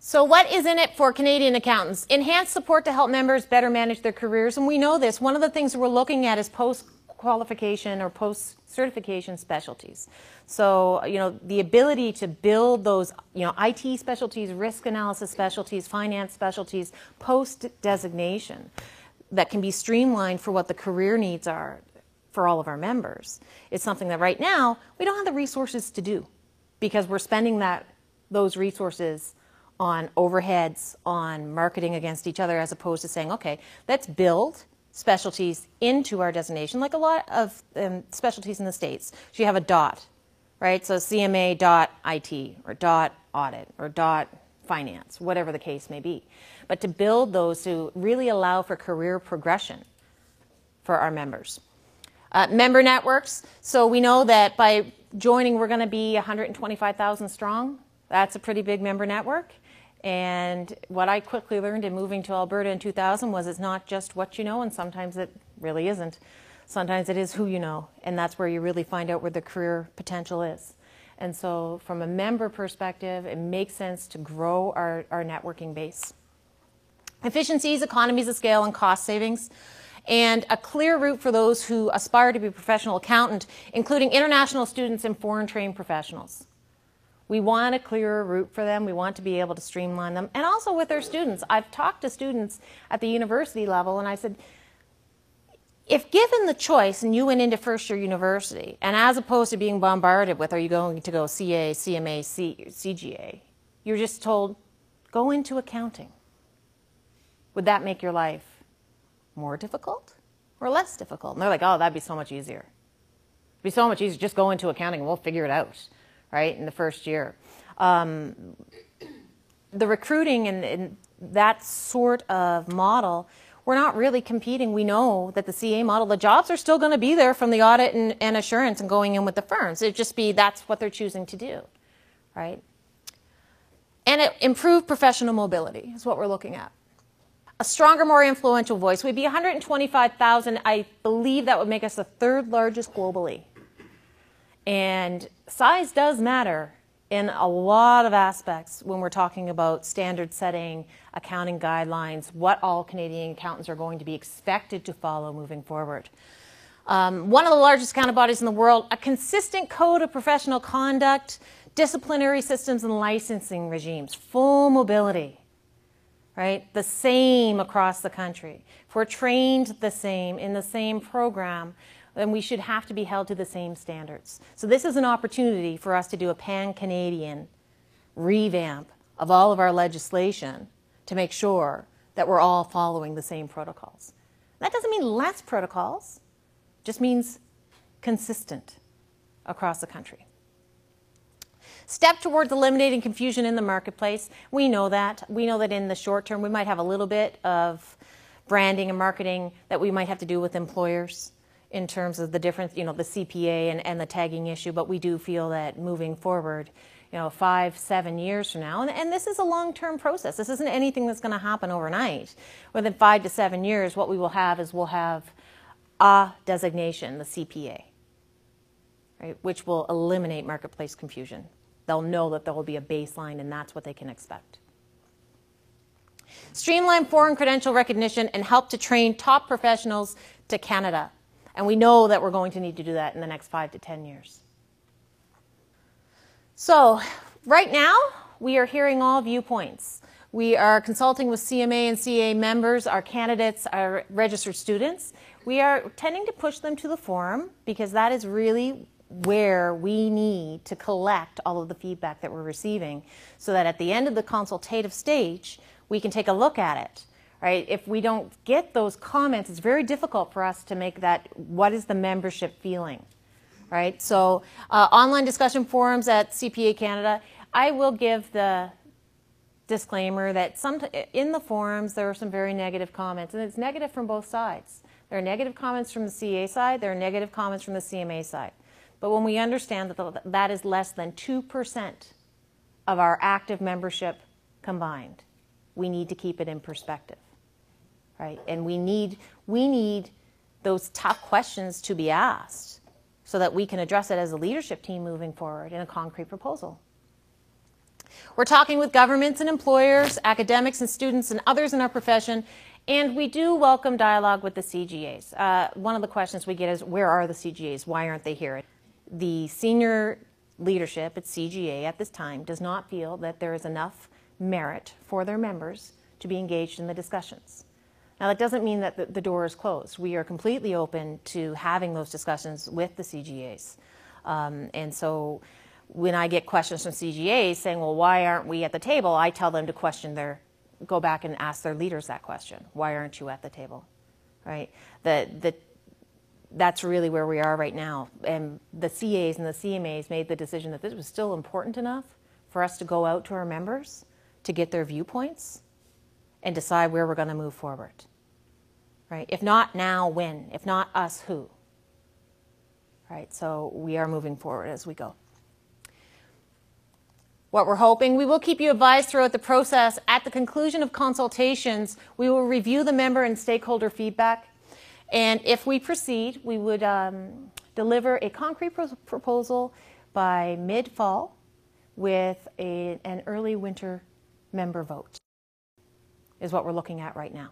So what is in it for Canadian accountants? Enhanced support to help members better manage their careers. And we know this. One of the things we're looking at is post-qualification or post-certification specialties. So, the ability to build those, IT specialties, risk analysis specialties, finance specialties, post-designation that can be streamlined for what the career needs are for all of our members. It's something that right now we don't have the resources to do because we're spending those resources on overheads, on marketing against each other, as opposed to saying, okay, let's build specialties into our designation, like a lot of specialties in the States. So you have a DOT, right? So CMA dot IT or dot audit or dot finance, whatever the case may be. But to build those to really allow for career progression for our members. Member networks. So we know that by joining, we're going to be 125,000 strong. That's a pretty big member network. And what I quickly learned in moving to Alberta in 2000 was it's not just what you know, and sometimes it really isn't. Sometimes it is who you know, and that's where you really find out where the career potential is. And so from a member perspective, it makes sense to grow our networking base. Efficiencies, economies of scale, and cost savings. And a clear route for those who aspire to be a professional accountant, including international students and foreign trained professionals. We want a clearer route for them. We want to be able to streamline them. And also with our students. I've talked to students at the university level and I said, if given the choice and you went into first year university, and as opposed to being bombarded with, are you going to go CA, CMA, CGA, you're just told, go into accounting. Would that make your life more difficult or less difficult? And they're like, oh, that'd be so much easier. It'd be so much easier. Just go into accounting and we'll figure it out. Right, in the first year. The recruiting and that sort of model, we're not really competing. We know that the CA model, the jobs are still going to be there from the audit and assurance and going in with the firms. It'd just be that's what they're choosing to do, right? And improved professional mobility is what we're looking at. A stronger, more influential voice. We'd be 125,000. I believe that would make us the third largest globally. And size does matter in a lot of aspects when we're talking about standard setting, accounting guidelines, what all Canadian accountants are going to be expected to follow moving forward. One of the largest accounting bodies in the world, a consistent code of professional conduct, disciplinary systems and licensing regimes, full mobility, right? The same across the country. If we're trained the same in the same program, then we should have to be held to the same standards. So this is an opportunity for us to do a pan-Canadian revamp of all of our legislation to make sure that we're all following the same protocols. That doesn't mean less protocols, it just means consistent across the country. Step towards eliminating confusion in the marketplace. We know that. We know that in the short term we might have a little bit of branding and marketing that we might have to do with employers in terms of the difference, the CPA and the tagging issue, but we do feel that moving forward, 5-7 years from now, and this is a long-term process. This isn't anything that's going to happen overnight. Within 5 to 7 years, what we will have is we'll have a designation, the CPA, right, which will eliminate marketplace confusion. They'll know that there will be a baseline, and that's what they can expect. Streamline foreign credential recognition and help to train top professionals to Canada. And we know that we're going to need to do that in the next 5 to 10 years. So right now, we are hearing all viewpoints. We are consulting with CMA and CA members, our candidates, our registered students. We are tending to push them to the forum because that is really where we need to collect all of the feedback that we're receiving so that at the end of the consultative stage, we can take a look at it. Right? If we don't get those comments, it's very difficult for us to make that, what is the membership feeling? Right? So online discussion forums at CPA Canada, I will give the disclaimer that in the forums there are some very negative comments, and it's negative from both sides. There are negative comments from the CA side, there are negative comments from the CMA side. But when we understand that that is less than 2% of our active membership combined, we need to keep it in perspective. Right? And we need those tough questions to be asked so that we can address it as a leadership team moving forward in a concrete proposal. We're talking with governments and employers, academics and students and others in our profession, and we do welcome dialogue with the CGAs. One of the questions we get is, where are the CGAs? Why aren't they here? The senior leadership at CGA at this time does not feel that there is enough merit for their members to be engaged in the discussions. Now, that doesn't mean that the door is closed. We are completely open to having those discussions with the CGAs. And so when I get questions from CGAs saying, well, why aren't we at the table? I tell them to go back and ask their leaders that question. Why aren't you at the table? Right? That's really where we are right now. And the CAs and the CMAs made the decision that this was still important enough for us to go out to our members to get their viewpoints and decide where we're going to move forward. Right? If not now, when? If not us, who? Right? So we are moving forward as we go. What we're hoping, we will keep you advised throughout the process. At the conclusion of consultations, we will review the member and stakeholder feedback. And if we proceed, we would deliver a concrete proposal by mid-fall with an early winter member vote, is what we're looking at right now.